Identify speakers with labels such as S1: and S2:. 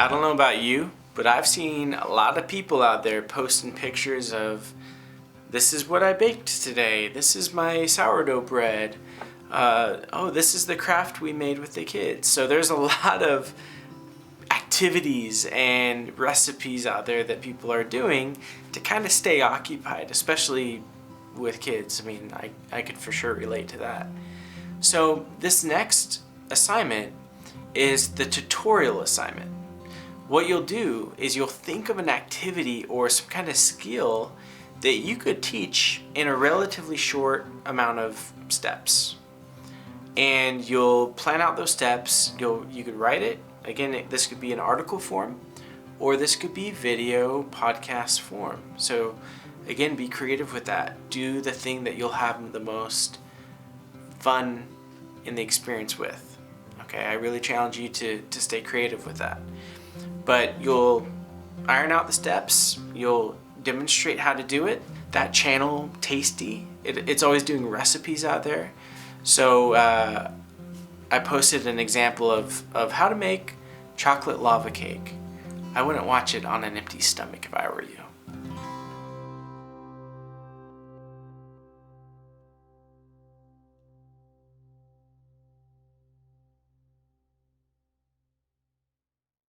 S1: I don't know about you, but I've seen a lot of people out there posting pictures of, this is what I baked today, this is my sourdough bread, oh, this is the craft we made with the kids. So there's a lot of activities and recipes out there that people are doing to kind of stay occupied, especially with kids. I mean, I could for sure relate to that. So this next assignment is the tutorial assignment. What you'll do is you'll think of an activity or some kind of skill that you could teach in a relatively short amount of steps. And you'll plan out those steps. You could write it. Again, this could be an article form, or this could be video podcast form. So again, be creative with that. Do the thing that you'll have the most fun in the experience with. Okay, I really challenge you to stay creative with that. But you'll iron out the steps, you'll demonstrate how to do it. That channel, Tasty, it's always doing recipes out there. So I posted an example of how to make chocolate lava cake. I wouldn't watch it on an empty stomach if I were you.